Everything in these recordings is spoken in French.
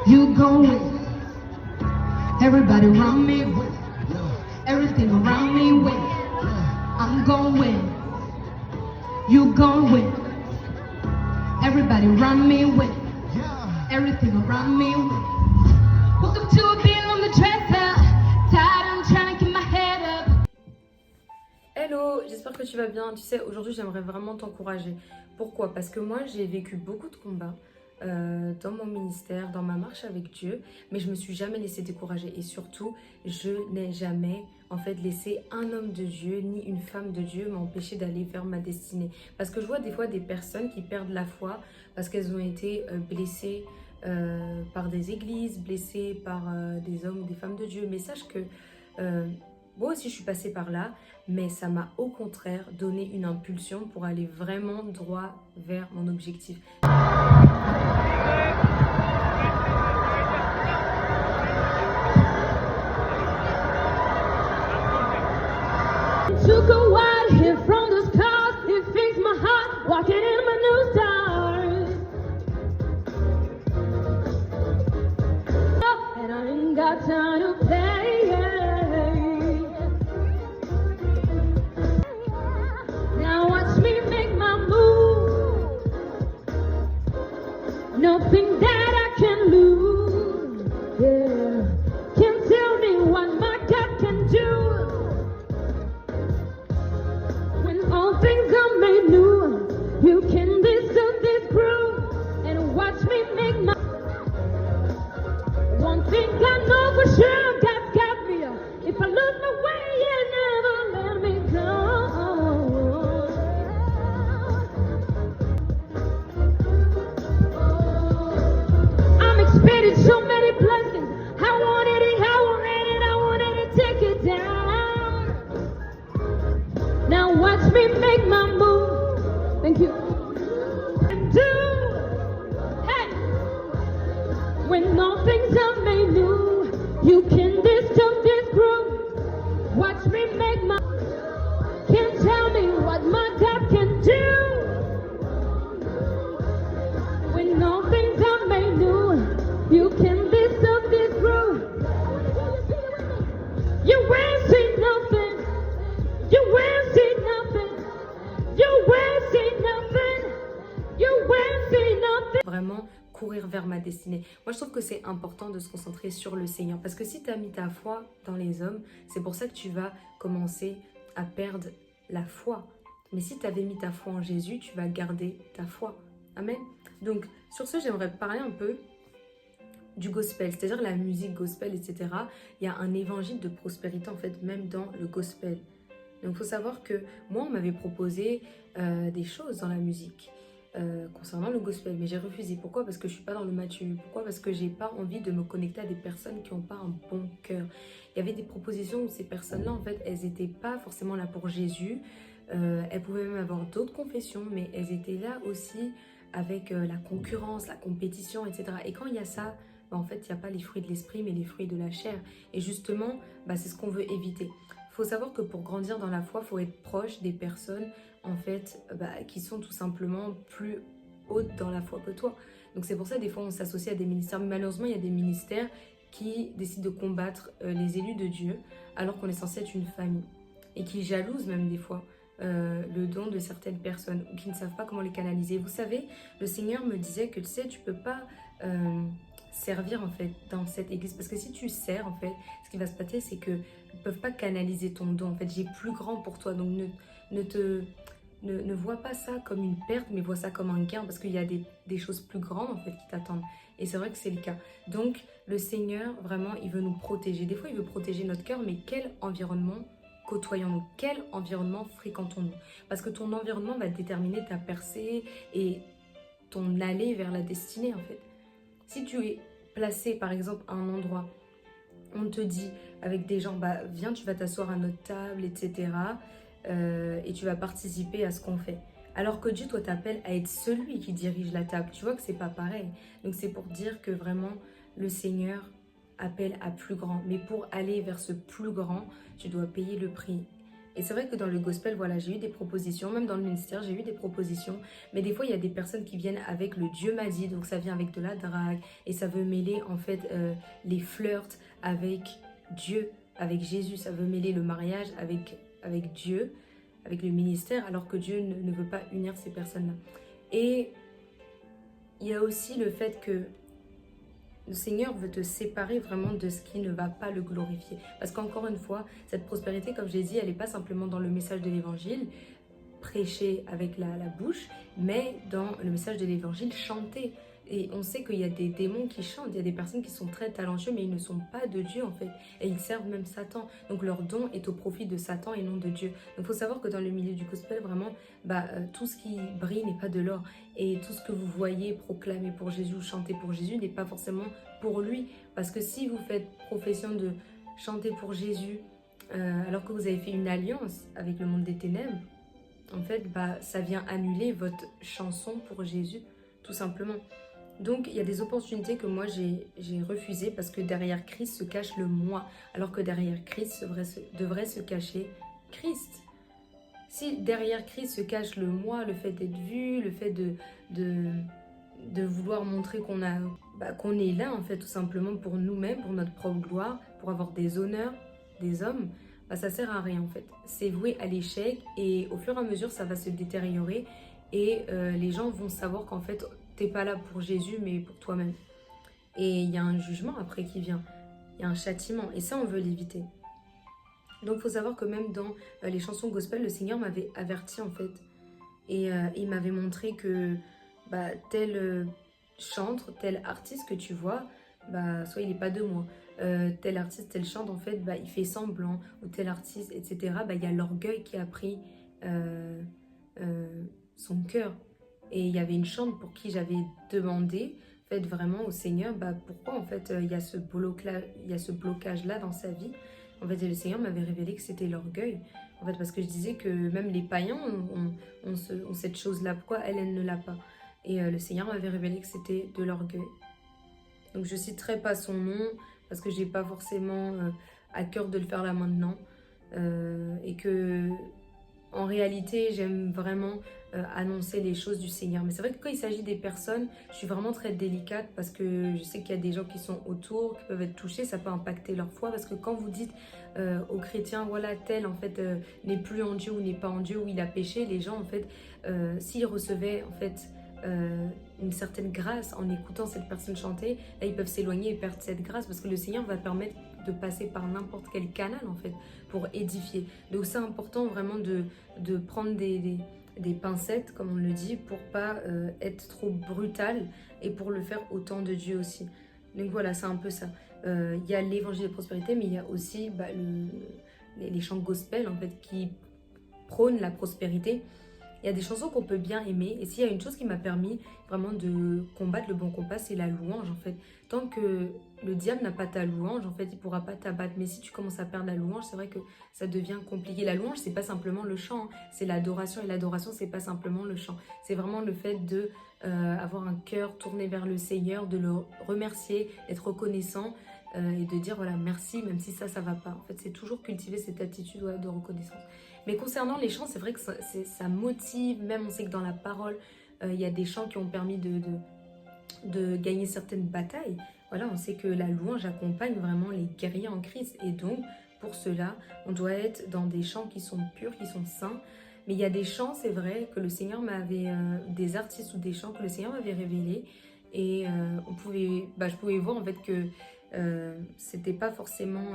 You gon' win. Everybody around me win. Everything around me win. I'm gon' win. You gon' win. Everybody around me win. Everything around me win. Welcome to a being on the dresser. Tired, I'm trying to keep my head up. Hello, j'espère que tu vas bien. Tu sais, aujourd'hui j'aimerais vraiment t'encourager. Pourquoi? Parce que moi j'ai vécu beaucoup de combats dans mon ministère, dans ma marche avec Dieu, mais je me suis jamais laissée décourager. Et surtout, je n'ai jamais en fait laissé un homme de Dieu ni une femme de Dieu m'empêcher d'aller vers ma destinée. Parce que je vois des fois des personnes qui perdent la foi parce qu'elles ont été blessées par des églises, blessées par des hommes ou des femmes de Dieu. Mais sache que moi aussi je suis passée par là, mais ça m'a au contraire donné une impulsion pour aller vraiment droit vers mon objectif. Took a while here from the stars. It fixed my heart, walking in my new stars. And I ain't got time to play. Now watch me make my move. Nothing that I can lose. Yeah, can't tell me what my God can do. All things are made new. You can disprove and watch me make my. One thing I know for sure, God's got me. If I lose my way, He'll never let me go. I'm expecting so many blessings. I wanted it, I wanted it, I wanted to take it down. Now watch me make my move. Thank you. And do, hey, when all things are made new, you can disturb this groove. Watch me make my. Can't tell me what my God can do. When all things are made new, you can disturb this groove. You will see nothing. You will see nothing. You will see nothing. You will see nothing. Vraiment courir vers ma destinée. Moi je trouve que c'est important de se concentrer sur le Seigneur. Parce que si tu as mis ta foi dans les hommes, c'est pour ça que tu vas commencer à perdre la foi. Mais si tu avais mis ta foi en Jésus, tu vas garder ta foi. Amen. Donc sur ce, j'aimerais parler un peu du gospel, c'est-à-dire la musique gospel, etc. Il y a un évangile de prospérité en fait, même dans le gospel. Donc il faut savoir que moi on m'avait proposé des choses dans la musique concernant le gospel, mais j'ai refusé. Pourquoi? Parce que je suis pas dans le mature. Pourquoi? Parce que j'ai pas envie de me connecter à des personnes qui n'ont pas un bon cœur. Il y avait des propositions où ces personnes-là en fait elles n'étaient pas forcément là pour Jésus. Elles pouvaient même avoir d'autres confessions, mais elles étaient là aussi avec la concurrence, la compétition, etc. Et quand il y a ça, bah, en fait il n'y a pas les fruits de l'esprit mais les fruits de la chair. Et justement bah, c'est ce qu'on veut éviter. Il faut savoir que pour grandir dans la foi, il faut être proche des personnes en fait, qui sont tout simplement plus hautes dans la foi que toi. Donc c'est pour ça des fois on s'associe à des ministères. Mais malheureusement, il y a des ministères qui décident de combattre les élus de Dieu alors qu'on est censé être une famille. Et qui jalousent même des fois le don de certaines personnes ou qui ne savent pas comment les canaliser. Vous savez, le Seigneur me disait que tu sais, tu peux pas servir en fait dans cette église. Parce que si tu sers en fait, ce qui va se passer c'est que ne peuvent pas canaliser ton don. En fait, j'ai plus grand pour toi. Donc, ne vois pas ça comme une perte, mais vois ça comme un gain parce qu'il y a des choses plus grandes en fait qui t'attendent. Et c'est vrai que c'est le cas. Donc, le Seigneur, vraiment, il veut nous protéger. Des fois, il veut protéger notre cœur, mais quel environnement côtoyons-nous? Quel environnement fréquentons-nous? Parce que ton environnement va déterminer ta percée et ton aller vers la destinée en fait. Si tu es placé, par exemple, à un endroit, on te dit avec des gens, bah viens, tu vas t'asseoir à notre table, etc. Et tu vas participer à ce qu'on fait. Alors que Dieu, toi, t'appelle à être celui qui dirige la table. Tu vois que c'est pas pareil. Donc c'est pour dire que vraiment, le Seigneur appelle à plus grand. Mais pour aller vers ce plus grand, tu dois payer le prix. Et c'est vrai que dans le gospel, voilà, j'ai eu des propositions, même dans le ministère, j'ai eu des propositions. Mais des fois, il y a des personnes qui viennent avec le Dieu m'a dit, donc ça vient avec de la drague. Et ça veut mêler en fait les flirts avec Dieu, avec Jésus. Ça veut mêler le mariage avec Dieu, avec le ministère, alors que Dieu ne veut pas unir ces personnes-là. Et il y a aussi le fait que le Seigneur veut te séparer vraiment de ce qui ne va pas le glorifier. Parce qu'encore une fois, cette prospérité, comme j'ai dit, elle n'est pas simplement dans le message de l'évangile, prêché avec la bouche, mais dans le message de l'évangile, chanté. Et on sait qu'il y a des démons qui chantent, il y a des personnes qui sont très talentueux, mais ils ne sont pas de Dieu en fait. Et ils servent même Satan. Donc leur don est au profit de Satan et non de Dieu. Donc il faut savoir que dans le milieu du gospel, vraiment, tout ce qui brille n'est pas de l'or. Et tout ce que vous voyez proclamer pour Jésus ou chanter pour Jésus n'est pas forcément pour lui. Parce que si vous faites profession de chanter pour Jésus, alors que vous avez fait une alliance avec le monde des ténèbres, en fait, ça vient annuler votre chanson pour Jésus, tout simplement. Donc, il y a des opportunités que moi, j'ai refusées parce que derrière Christ se cache le moi, alors que derrière Christ devrait se cacher Christ. Si derrière Christ se cache le moi, le fait d'être vu, le fait de vouloir montrer qu'on est là, en fait, tout simplement pour nous-mêmes, pour notre propre gloire, pour avoir des honneurs des hommes, ça sert à rien, en fait. C'est voué à l'échec et au fur et à mesure, ça va se détériorer et les gens vont savoir qu'en fait, t'es pas là pour Jésus, mais pour toi-même. Et il y a un jugement après qui vient. Il y a un châtiment. Et ça, on veut l'éviter. Donc, il faut savoir que même dans les chansons gospel, le Seigneur m'avait averti, en fait. Et il m'avait montré que tel chantre, tel artiste que tu vois, soit il n'est pas de moi. Tel artiste, tel chante, en fait, il fait semblant. Ou tel artiste, etc. Il y a l'orgueil qui a pris son cœur. Et il y avait une chante pour qui j'avais demandé, en fait, vraiment au Seigneur, pourquoi en fait il y a ce blocage-là dans sa vie. En fait, le Seigneur m'avait révélé que c'était l'orgueil. En fait, parce que je disais que même les païens ont cette chose-là. Pourquoi elle ne l'a pas? Et le Seigneur m'avait révélé que c'était de l'orgueil. Donc je citerai pas son nom parce que j'ai pas forcément à cœur de le faire là maintenant. Et que en réalité, j'aime vraiment annoncer les choses du Seigneur. Mais c'est vrai que quand il s'agit des personnes, je suis vraiment très délicate parce que je sais qu'il y a des gens qui sont autour, qui peuvent être touchés, ça peut impacter leur foi. Parce que quand vous dites aux chrétiens, voilà, tel en fait n'est plus en Dieu ou n'est pas en Dieu ou il a péché, les gens en fait, s'ils recevaient en fait une certaine grâce en écoutant cette personne chanter, là ils peuvent s'éloigner et perdre cette grâce parce que le Seigneur va permettre de passer par n'importe quel canal en fait pour édifier. Donc c'est important vraiment de prendre des pincettes comme on le dit pour pas être trop brutal et pour le faire au temps de Dieu aussi. Donc voilà, c'est un peu ça. Il y a l'évangile de prospérité, mais il y a aussi les chants gospel en fait qui prônent la prospérité. Il y a des chansons qu'on peut bien aimer. Et s'il y a une chose qui m'a permis vraiment de combattre le bon combat, c'est la louange en fait. Tant que le diable n'a pas ta louange, en fait, il ne pourra pas t'abattre. Mais si tu commences à perdre la louange, c'est vrai que ça devient compliqué. La louange, c'est pas simplement le chant, hein. C'est l'adoration. Et l'adoration, c'est pas simplement le chant. C'est vraiment le fait de avoir un cœur tourné vers le Seigneur, de le remercier, d'être reconnaissant et de dire voilà merci, même si ça va pas. En fait, c'est toujours cultiver cette attitude de reconnaissance. Mais concernant les chants, c'est vrai que ça motive, même on sait que dans la parole, il y a des chants qui ont permis de gagner certaines batailles. Voilà, on sait que la louange accompagne vraiment les guerriers en Christ. Et donc, pour cela, on doit être dans des chants qui sont purs, qui sont saints. Mais il y a des chants, c'est vrai, que le Seigneur m'avait, des artistes ou des chants que le Seigneur m'avait révélés. Et je pouvais voir en fait que c'était pas forcément...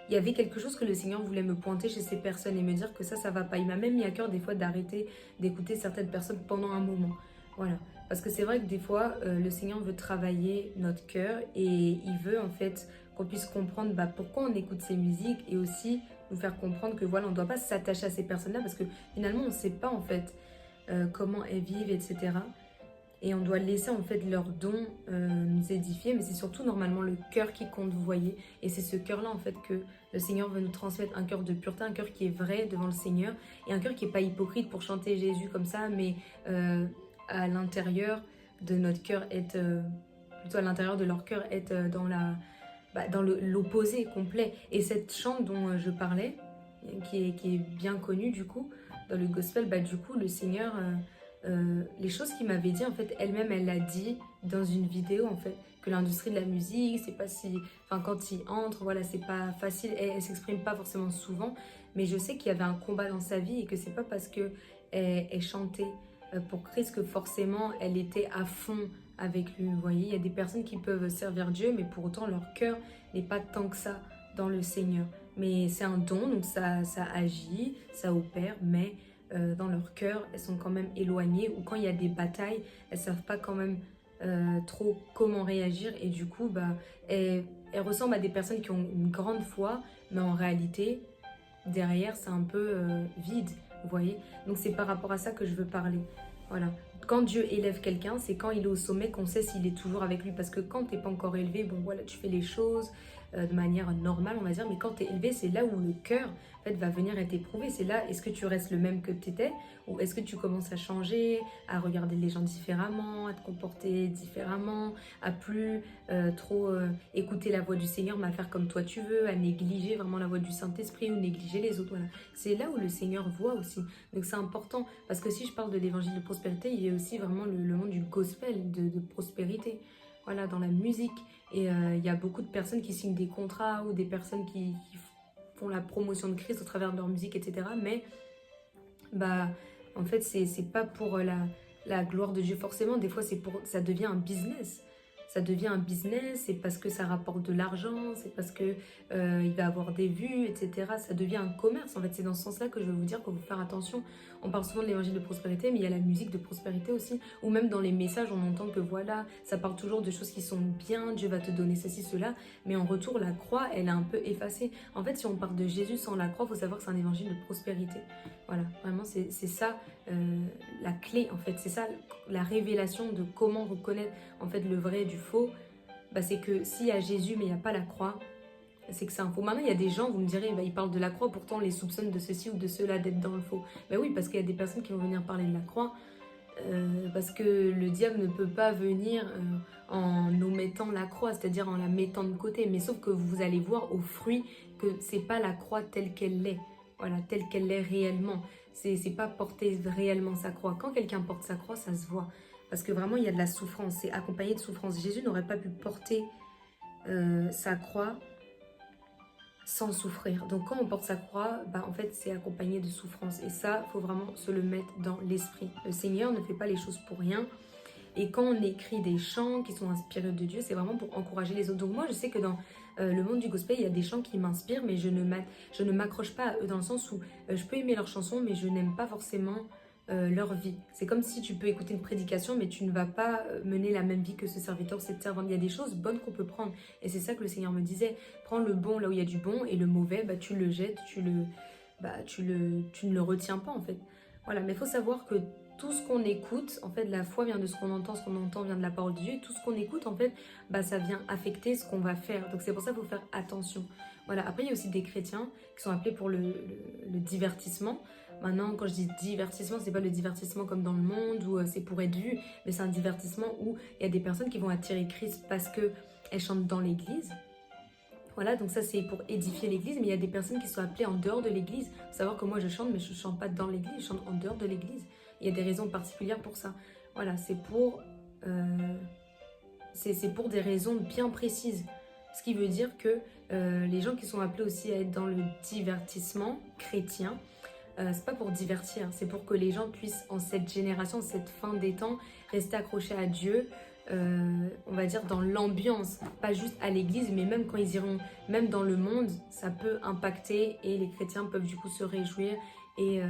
il y avait quelque chose que le Seigneur voulait me pointer chez ces personnes et me dire que ça va pas. Il m'a même mis à cœur des fois d'arrêter d'écouter certaines personnes pendant un moment. Voilà. Parce que c'est vrai que des fois, le Seigneur veut travailler notre cœur et il veut en fait qu'on puisse comprendre pourquoi on écoute ces musiques et aussi nous faire comprendre que voilà, on ne doit pas s'attacher à ces personnes-là parce que finalement, on ne sait pas en fait comment elles vivent, etc. Et on doit laisser en fait leurs dons nous édifier, mais c'est surtout normalement le cœur qui compte, vous voyez. Et c'est ce cœur-là en fait que le Seigneur veut nous transmettre, un cœur de pureté, un cœur qui est vrai devant le Seigneur et un cœur qui n'est pas hypocrite pour chanter Jésus comme ça, mais à l'intérieur de notre cœur être, plutôt à l'intérieur de leur cœur être dans l'opposé complet. Et cette chante dont je parlais, qui est bien connu du coup dans le gospel. Bah du coup le Seigneur, les choses qu'il m'avait dit en fait, elle-même elle l'a dit dans une vidéo en fait, que l'industrie de la musique, c'est pas si, enfin quand il entre, voilà, c'est pas facile, elle s'exprime pas forcément souvent, mais je sais qu'il y avait un combat dans sa vie et que c'est pas parce que elle chantait pour Christ que forcément elle était à fond avec lui. Vous voyez, il y a des personnes qui peuvent servir Dieu, mais pour autant leur cœur n'est pas tant que ça dans le Seigneur. Mais c'est un don, donc ça agit, ça opère, mais dans leur cœur, elles sont quand même éloignées, ou quand il y a des batailles, elles savent pas quand même trop comment réagir, et du coup, bah, elles ressemblent à des personnes qui ont une grande foi, mais en réalité, derrière, c'est un peu vide, vous voyez. Donc c'est par rapport à ça que je veux parler. Voilà. Quand Dieu élève quelqu'un, c'est quand il est au sommet qu'on sait s'il est toujours avec lui. Parce que quand t'es pas encore élevé, bon voilà, tu fais les choses de manière normale, on va dire. Mais quand tu es élevé, c'est là où le cœur en fait, va venir être éprouvé. C'est là, est-ce que tu restes le même que tu étais, ou est-ce que tu commences à changer, à regarder les gens différemment, à te comporter différemment, à plus trop écouter la voix du Seigneur, mais à faire comme toi tu veux, à négliger vraiment la voix du Saint-Esprit ou négliger les autres. Voilà. C'est là où le Seigneur voit aussi. Donc c'est important, parce que si je parle de l'évangile de prospérité, il y a aussi vraiment le monde du gospel, de prospérité, voilà, dans la musique. Et il y a beaucoup de personnes qui signent des contrats, ou des personnes qui font la promotion de Christ au travers de leur musique, etc. Mais bah, en fait, c'est pas pour la gloire de Dieu forcément. Des fois, ça devient un business. Ça devient un business, c'est parce que ça rapporte de l'argent, c'est parce que il va avoir des vues, etc. Ça devient un commerce. En fait, c'est dans ce sens-là que je veux vous dire qu'il faut faire attention. On parle souvent de l'évangile de prospérité, mais il y a la musique de prospérité aussi. Ou même dans les messages, on entend que voilà, ça parle toujours de choses qui sont bien, Dieu va te donner ceci, cela. Mais en retour, la croix, elle est un peu effacée. En fait, si on parle de Jésus sans la croix, il faut savoir que c'est un évangile de prospérité. Voilà, vraiment, c'est ça la clé, en fait. C'est ça la révélation de comment reconnaître en fait le vrai du faux. Bah, c'est que s'il y a Jésus mais il n'y a pas la croix, c'est que c'est un faux. Maintenant, il y a des gens, vous me direz, bah, ils parlent de la croix, pourtant on les soupçonne de ceci ou de cela, d'être dans le faux. Bah oui, parce qu'il y a des personnes qui vont venir parler de la croix, parce que le diable ne peut pas venir en omettant la croix, c'est-à-dire en la mettant de côté. Mais sauf que vous allez voir au fruit que c'est pas la croix telle qu'elle l'est. Voilà, telle qu'elle l'est réellement. C'est pas porter réellement sa croix. Quand quelqu'un porte sa croix, ça se voit. Parce que vraiment, il y a de la souffrance. C'est accompagné de souffrance. Jésus n'aurait pas pu porter sa croix sans souffrir. Donc quand on porte sa croix, bah, en fait, c'est accompagné de souffrance. Et ça, il faut vraiment se le mettre dans l'esprit. Le Seigneur ne fait pas les choses pour rien. Et quand on écrit des chants qui sont inspirés de Dieu, c'est vraiment pour encourager les autres. Donc moi, je sais que dans le monde du gospel, il y a des chants qui m'inspirent, mais je ne m'accroche pas à eux, dans le sens où je peux aimer leurs chansons, mais je n'aime pas forcément leur vie. C'est comme si tu peux écouter une prédication, mais tu ne vas pas mener la même vie que ce serviteur, cette servante. Il y a des choses bonnes qu'on peut prendre. Et c'est ça que le Seigneur me disait. Prends le bon là où il y a du bon, et le mauvais, bah, tu le jettes, tu ne le retiens pas, en fait. Voilà, mais il faut savoir que tout ce qu'on écoute, en fait, la foi vient de ce qu'on entend vient de la parole de Dieu, et tout ce qu'on écoute, en fait, bah, ça vient affecter ce qu'on va faire. Donc c'est pour ça qu'il faut faire attention. Voilà, après il y a aussi des chrétiens qui sont appelés pour le divertissement. Maintenant, quand je dis divertissement, c'est pas le divertissement comme dans le monde où c'est pour être vu, mais c'est un divertissement où il y a des personnes qui vont attirer Christ parce qu'elles chantent dans l'église. Voilà, donc ça c'est pour édifier l'église, mais il y a des personnes qui sont appelées en dehors de l'église. Il faut savoir que moi je chante, mais je ne chante pas dans l'église, je chante en dehors de l'église. Il y a des raisons particulières pour ça. Voilà, c'est pour des raisons bien précises. Ce qui veut dire que les gens qui sont appelés aussi à être dans le divertissement chrétien, c'est pas pour divertir, c'est pour que les gens puissent, en cette génération, cette fin des temps, rester accrochés à Dieu, on va dire dans l'ambiance, pas juste à l'église, mais même quand ils iront, même dans le monde, ça peut impacter et les chrétiens peuvent du coup se réjouir et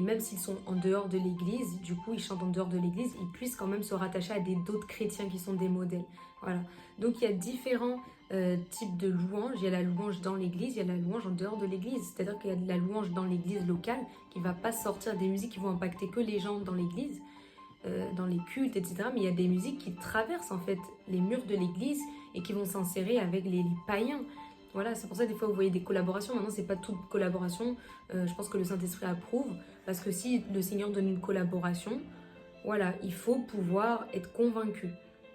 même s'ils sont en dehors de l'église, du coup ils chantent en dehors de l'église, ils puissent quand même se rattacher à d'autres chrétiens qui sont des modèles. Voilà. Donc il y a différents types de louanges. Il y a la louange dans l'église, il y a la louange en dehors de l'église. C'est-à-dire qu'il y a de la louange dans l'église locale qui ne va pas sortir des musiques qui vont impacter que les gens dans l'église, dans les cultes, etc. Mais il y a des musiques qui traversent en fait les murs de l'église et qui vont s'insérer avec les païens. Voilà, c'est pour ça que des fois vous voyez des collaborations. Maintenant, c'est pas toute collaboration. Je pense que le Saint-Esprit approuve. Parce que si le Seigneur donne une collaboration, voilà, il faut pouvoir être convaincu.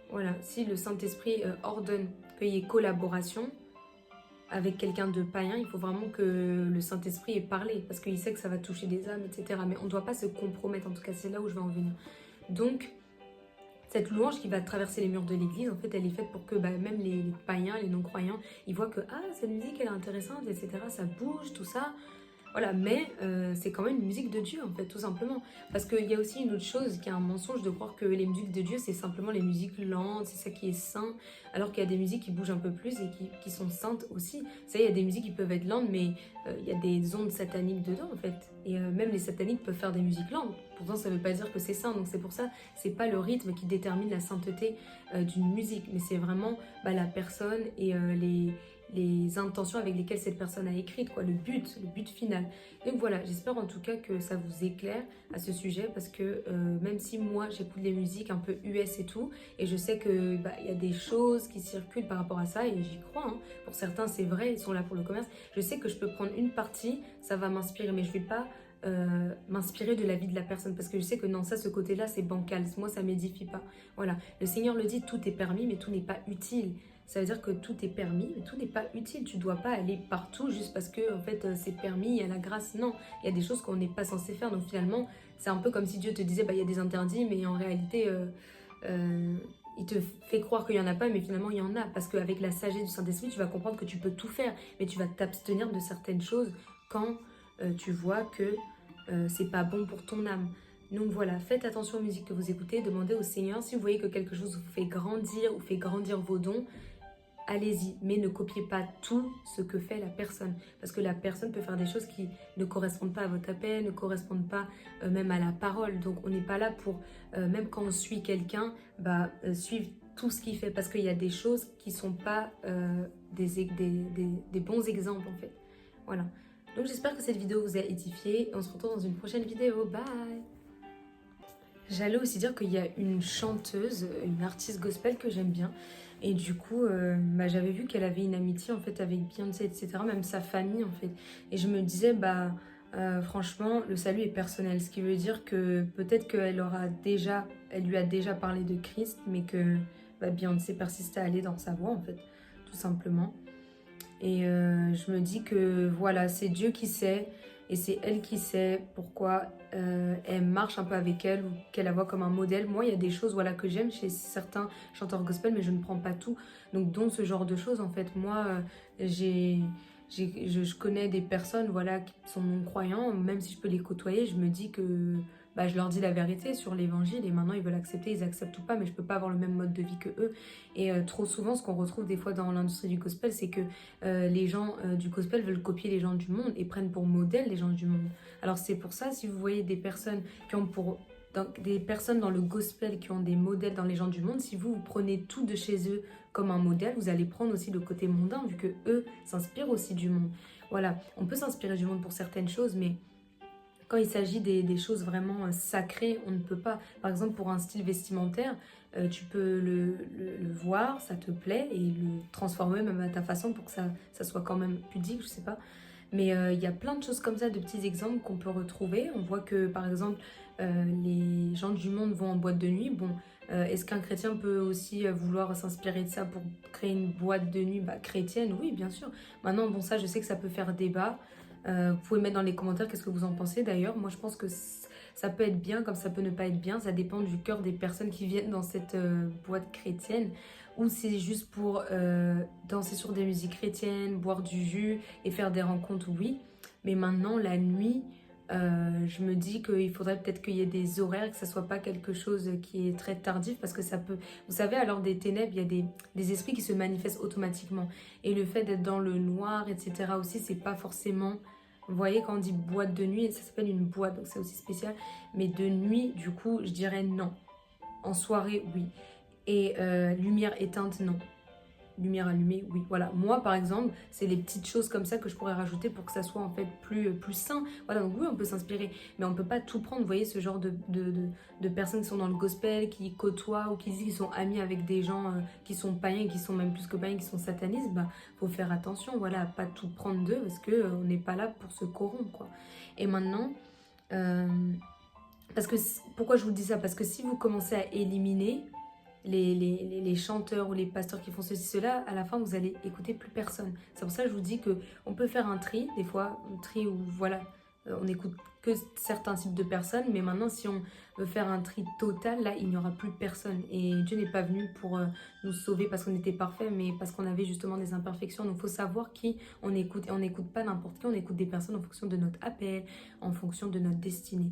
Voilà, si le Saint-Esprit ordonne qu'il y ait collaboration, avec quelqu'un de païen, il faut vraiment que le Saint-Esprit ait parlé, parce qu'il sait que ça va toucher des âmes, etc. Mais on ne doit pas se compromettre, en tout cas c'est là où je vais en venir. Donc, cette louange qui va traverser les murs de l'église, en fait, elle est faite pour que même les païens, les non-croyants, ils voient que ah, cette musique, elle est intéressante, etc. Ça bouge, tout ça. Voilà, mais c'est quand même une musique de Dieu, en fait, tout simplement. Parce qu'il y a aussi une autre chose qui est un mensonge de croire que les musiques de Dieu, c'est simplement les musiques lentes, c'est ça qui est saint, alors qu'il y a des musiques qui bougent un peu plus et qui sont saintes aussi. Ça, il y a des musiques qui peuvent être lentes, mais il y a des ondes sataniques dedans, en fait. Et même les sataniques peuvent faire des musiques lentes. Pourtant, ça ne veut pas dire que c'est saint. Donc c'est pour ça, c'est pas le rythme qui détermine la sainteté d'une musique, mais c'est vraiment la personne et les intentions avec lesquelles cette personne a écrit, quoi, le but final. Donc voilà, j'espère en tout cas que ça vous éclaire à ce sujet, parce que même si moi j'écoute les musiques un peu US et tout, et je sais que y a des choses qui circulent par rapport à ça, et j'y crois, hein. Pour certains c'est vrai, ils sont là pour le commerce, je sais que je peux prendre une partie, ça va m'inspirer, mais je vais pas m'inspirer de la vie de la personne, parce que je sais que non, ça, ce côté-là, c'est bancal, moi ça m'édifie pas. Voilà, le Seigneur le dit, tout est permis, mais tout n'est pas utile. Ça veut dire que tout est permis, mais tout n'est pas utile. Tu dois pas aller partout juste parce que en fait c'est permis, il y a la grâce. Non, il y a des choses qu'on n'est pas censé faire. Donc finalement, c'est un peu comme si Dieu te disait, il y a des interdits, mais en réalité, il te fait croire qu'il y en a pas, mais finalement il y en a. Parce qu'avec la sagesse du Saint-Esprit, tu vas comprendre que tu peux tout faire, mais tu vas t'abstenir de certaines choses quand tu vois que c'est pas bon pour ton âme. Donc voilà, faites attention aux musiques que vous écoutez, demandez au Seigneur si vous voyez que quelque chose vous fait grandir ou fait grandir vos dons. Allez-y, mais ne copiez pas tout ce que fait la personne. Parce que la personne peut faire des choses qui ne correspondent pas à votre appel, ne correspondent pas même à la parole. Donc on n'est pas là pour, même quand on suit quelqu'un, suivre tout ce qu'il fait. Parce qu'il y a des choses qui ne sont pas des bons exemples en fait. Voilà. Donc j'espère que cette vidéo vous a édifié. On se retrouve dans une prochaine vidéo. Bye! J'allais aussi dire qu'il y a une chanteuse, une artiste gospel que j'aime bien. Et du coup, j'avais vu qu'elle avait une amitié en fait avec Beyoncé, etc. Même sa famille en fait. Et je me disais, franchement, le salut est personnel. Ce qui veut dire que peut-être qu'elle lui a déjà parlé de Christ, mais que Beyoncé persiste à aller dans sa voie en fait, tout simplement. Et je me dis que voilà, c'est Dieu qui sait. Et c'est elle qui sait pourquoi elle marche un peu avec elle ou qu'elle la voit comme un modèle. Moi, il y a des choses que j'aime chez certains chanteurs gospel, mais je ne prends pas tout. Donc, dont ce genre de choses, en fait, moi, je connais des personnes qui sont non-croyants. Même si je peux les côtoyer, je me dis que je leur dis la vérité sur l'évangile et maintenant ils veulent accepter, ils acceptent ou pas, mais je peux pas avoir le même mode de vie que eux. Et trop souvent, ce qu'on retrouve des fois dans l'industrie du gospel, c'est que les gens du gospel veulent copier les gens du monde et prennent pour modèle les gens du monde. Alors c'est pour ça, si vous voyez des personnes des personnes dans le gospel qui ont des modèles dans les gens du monde, si vous prenez tout de chez eux comme un modèle, vous allez prendre aussi le côté mondain, vu que eux s'inspirent aussi du monde. Voilà, on peut s'inspirer du monde pour certaines choses, mais quand il s'agit des choses vraiment sacrées, on ne peut pas. Par exemple, pour un style vestimentaire, tu peux le voir, ça te plaît, et le transformer même à ta façon pour que ça soit quand même pudique, je sais pas. Mais il y a plein de choses comme ça, de petits exemples qu'on peut retrouver. On voit que, par exemple, les gens du monde vont en boîte de nuit. Bon, est-ce qu'un chrétien peut aussi vouloir s'inspirer de ça pour créer une boîte de nuit chrétienne? Oui, bien sûr. Maintenant, bon, ça, je sais que ça peut faire débat. Vous pouvez mettre dans les commentaires qu'est-ce que vous en pensez d'ailleurs. Moi je pense que ça peut être bien comme ça peut ne pas être bien. Ça dépend du cœur des personnes qui viennent dans cette boîte chrétienne. Ou c'est juste pour danser sur des musiques chrétiennes, boire du jus et faire des rencontres, oui. Mais maintenant la nuit, je me dis qu'il faudrait peut-être qu'il y ait des horaires, que ça soit pas quelque chose qui est très tardif, parce que ça peut... Vous savez, à l'heure des ténèbres, il y a des esprits qui se manifestent automatiquement. Et le fait d'être dans le noir, etc. aussi, c'est pas forcément... Vous voyez, quand on dit boîte de nuit, ça s'appelle une boîte, donc c'est aussi spécial. Mais de nuit, du coup, je dirais non. En soirée, oui. Et lumière éteinte, non. Lumière allumée, oui. Voilà. Moi, par exemple, c'est les petites choses comme ça que je pourrais rajouter pour que ça soit en fait plus sain. Voilà, donc oui, on peut s'inspirer, mais on peut pas tout prendre. Vous voyez, ce genre de personnes qui sont dans le gospel, qui côtoient ou qui disent qu'ils sont amis avec des gens qui sont païens, qui sont même plus que païens, qui sont satanistes, faut faire attention, voilà, à pas tout prendre d'eux, parce que on n'est pas là pour se corrompre, quoi. Et maintenant, pourquoi je vous dis ça? Parce que si vous commencez à éliminer les chanteurs ou les pasteurs qui font ceci, cela, à la fin, vous allez écouter plus personne. C'est pour ça que je vous dis qu'on peut faire un tri, des fois, un tri où, voilà, on n'écoute que certains types de personnes, mais maintenant, si on veut faire un tri total, là, il n'y aura plus personne. Et Dieu n'est pas venu pour nous sauver parce qu'on était parfait, mais parce qu'on avait justement des imperfections. Donc, il faut savoir qui on écoute. Et on n'écoute pas n'importe qui, on écoute des personnes en fonction de notre appel, en fonction de notre destinée.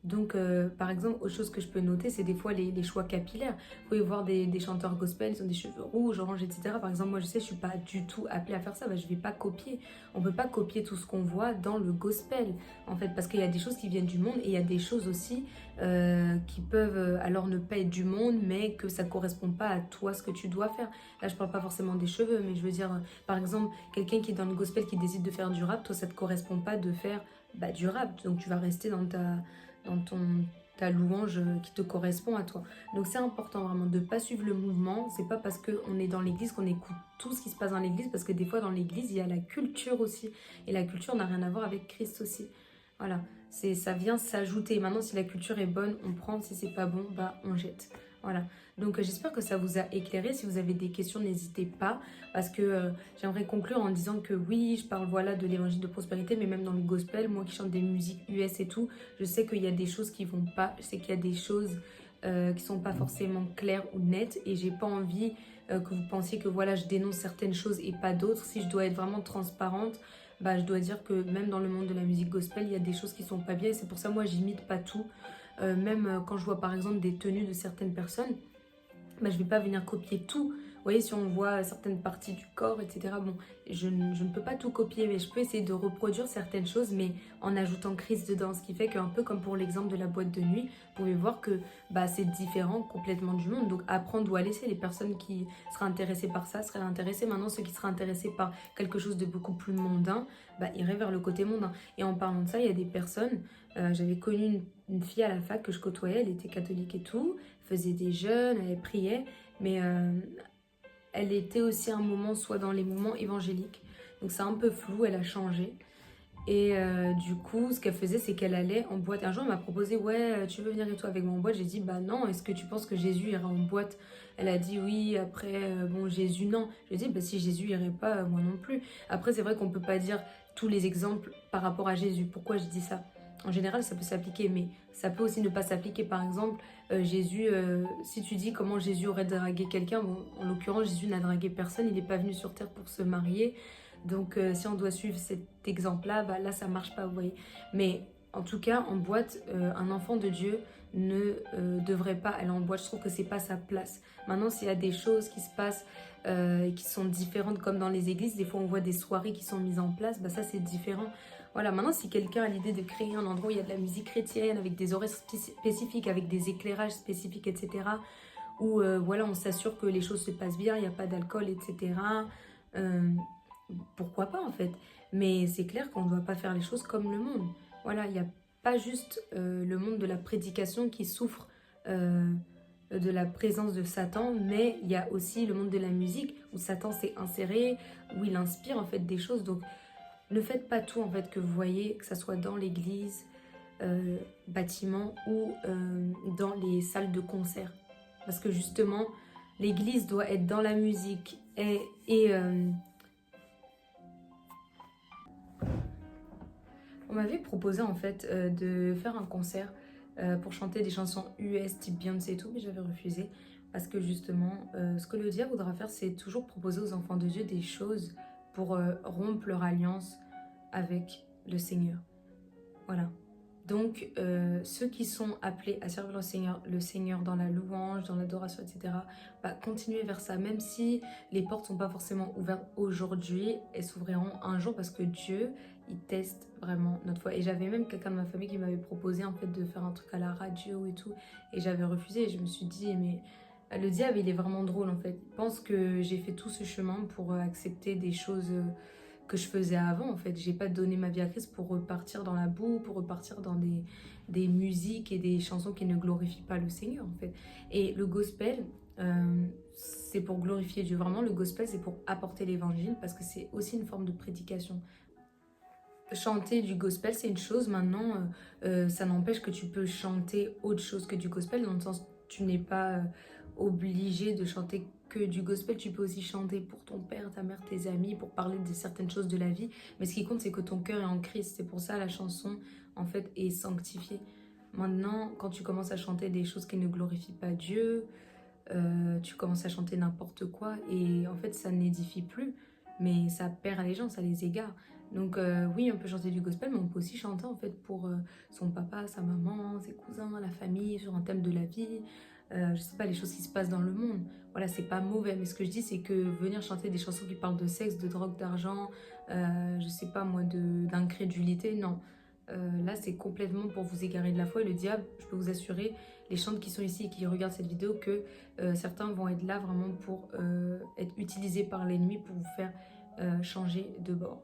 Donc, par exemple, autre chose que je peux noter, c'est des fois les choix capillaires. Vous pouvez voir des chanteurs gospel, ils ont des cheveux rouges, orange, etc. Par exemple, moi, je sais, je suis pas du tout appelée à faire ça. Bah, je vais pas copier. On peut pas copier tout ce qu'on voit dans le gospel, en fait, parce qu'il y a des choses qui viennent du monde et il y a des choses aussi qui peuvent alors ne pas être du monde, mais que ça correspond pas à toi, ce que tu dois faire. Là, je parle pas forcément des cheveux, mais je veux dire, par exemple, quelqu'un qui est dans le gospel qui décide de faire du rap, toi, ça te correspond pas de faire du rap. Donc, tu vas rester dans ta louange qui te correspond à toi. Donc c'est important vraiment de ne pas suivre le mouvement. C'est pas parce qu'on est dans l'église qu'on écoute tout ce qui se passe dans l'église, parce que des fois dans l'église il y a la culture aussi, et la culture n'a rien à voir avec Christ aussi. Voilà, ça vient s'ajouter. Maintenant, si la culture est bonne, on prend. Si c'est pas bon, on jette. Voilà. Donc j'espère que ça vous a éclairé. Si vous avez des questions, n'hésitez pas, parce que j'aimerais conclure en disant que oui, je parle voilà de l'évangile de prospérité, mais même dans le gospel, moi qui chante des musiques US et tout, je sais qu'il y a des choses qui vont pas, je sais qu'il y a des choses qui sont pas forcément claires ou nettes, et j'ai pas envie que vous pensiez que voilà, je dénonce certaines choses et pas d'autres. Si je dois être vraiment transparente, je dois dire que même dans le monde de la musique gospel, il y a des choses qui sont pas bien, et c'est pour ça moi j'imite pas tout. Même quand je vois par exemple des tenues de certaines personnes, je vais pas venir copier tout. Vous voyez, si on voit certaines parties du corps, etc. Bon, je ne peux pas tout copier, mais je peux essayer de reproduire certaines choses, mais en ajoutant Christ dedans. Ce qui fait qu'un peu comme pour l'exemple de la boîte de nuit, vous pouvez voir que c'est différent complètement du monde. Donc apprendre doit laisser. Les personnes qui seraient intéressées par ça seraient intéressées. Maintenant, ceux qui seraient intéressés par quelque chose de beaucoup plus mondain, iraient vers le côté mondain. Et en parlant de ça, il y a des personnes, j'avais connu une fille à la fac que je côtoyais, elle était catholique et tout, faisait des jeûnes, elle priait, mais elle était aussi à un moment soit dans les mouvements évangéliques. Donc c'est un peu flou, elle a changé. Et du coup, ce qu'elle faisait, c'est qu'elle allait en boîte. Un jour, elle m'a proposé, ouais, tu veux venir et toi avec moi en boîte? J'ai dit, non, est-ce que tu penses que Jésus ira en boîte? Elle a dit oui, après, Jésus, non. Je lui ai dit, si Jésus irait pas, moi non plus. Après, c'est vrai qu'on peut pas dire tous les exemples par rapport à Jésus. Pourquoi je dis ça? En général, ça peut s'appliquer, mais ça peut aussi ne pas s'appliquer. Par exemple, Jésus, si tu dis comment Jésus aurait dragué quelqu'un, en l'occurrence, Jésus n'a dragué personne, il n'est pas venu sur terre pour se marier. Donc, si on doit suivre cet exemple-là, là, ça marche pas, vous voyez. Mais en tout cas, en boîte, un enfant de Dieu ne devrait pas aller en boîte. Je trouve que c'est pas sa place. Maintenant, s'il y a des choses qui se passent qui sont différentes, comme dans les églises, des fois on voit des soirées qui sont mises en place, ça c'est différent. Voilà, maintenant si quelqu'un a l'idée de créer un endroit où il y a de la musique chrétienne, avec des horaires spécifiques, avec des éclairages spécifiques, etc., où voilà, on s'assure que les choses se passent bien, il n'y a pas d'alcool, etc., pourquoi pas en fait. Mais c'est clair qu'on ne doit pas faire les choses comme le monde. Voilà, il n'y a pas juste le monde de la prédication qui souffre de la présence de Satan, mais il y a aussi le monde de la musique où Satan s'est inséré, où il inspire en fait des choses. Donc ne faites pas tout en fait que vous voyez, que ça soit dans l'église, bâtiment ou dans les salles de concert. Parce que justement, l'église doit être dans la musique et on m'avait proposé en fait de faire un concert pour chanter des chansons US type Beyoncé et tout, mais j'avais refusé parce que justement, ce que le diable voudra faire, c'est toujours proposer aux enfants de Dieu des choses pour rompre leur alliance avec le Seigneur. Voilà. Donc, ceux qui sont appelés à servir le Seigneur dans la louange, dans l'adoration, etc., continuez vers ça. Même si les portes ne sont pas forcément ouvertes aujourd'hui, elles s'ouvriront un jour parce que Dieu, il teste vraiment notre foi. Et j'avais même quelqu'un de ma famille qui m'avait proposé en fait de faire un truc à la radio et tout. Et j'avais refusé et je me suis dit, mais le diable, il est vraiment drôle en fait. Il pense que j'ai fait tout ce chemin pour accepter des choses que je faisais avant en fait. J'ai pas donné ma vie à Christ pour repartir dans la boue, pour repartir dans des musiques et des chansons qui ne glorifient pas le Seigneur en fait. Et le gospel, c'est pour glorifier Dieu. Vraiment, le gospel, c'est pour apporter l'évangile parce que c'est aussi une forme de prédication. Chanter du gospel, c'est une chose. Maintenant, ça n'empêche que tu peux chanter autre chose que du gospel, dans le sens tu n'es pas obligé de chanter que du gospel. Tu peux aussi chanter pour ton père, ta mère, tes amis, pour parler de certaines choses de la vie. Mais ce qui compte, c'est que ton cœur est en Christ. C'est pour ça la chanson, en fait, est sanctifiée. Maintenant, quand tu commences à chanter des choses qui ne glorifient pas Dieu, tu commences à chanter n'importe quoi et en fait, ça n'édifie plus. Mais ça perd les gens, ça les égare. Donc oui, on peut chanter du gospel, mais on peut aussi chanter en fait pour son papa, sa maman, ses cousins, la famille, sur un thème de la vie, je sais pas, les choses qui se passent dans le monde. Voilà, c'est pas mauvais, mais ce que je dis, c'est que venir chanter des chansons qui parlent de sexe, de drogue, d'argent, je sais pas moi, d'incrédulité, non. Là, c'est complètement pour vous égarer de la foi et le diable, je peux vous assurer, les chantes qui sont ici et qui regardent cette vidéo, que certains vont être là vraiment pour être utilisés par l'ennemi pour vous faire changer de bord.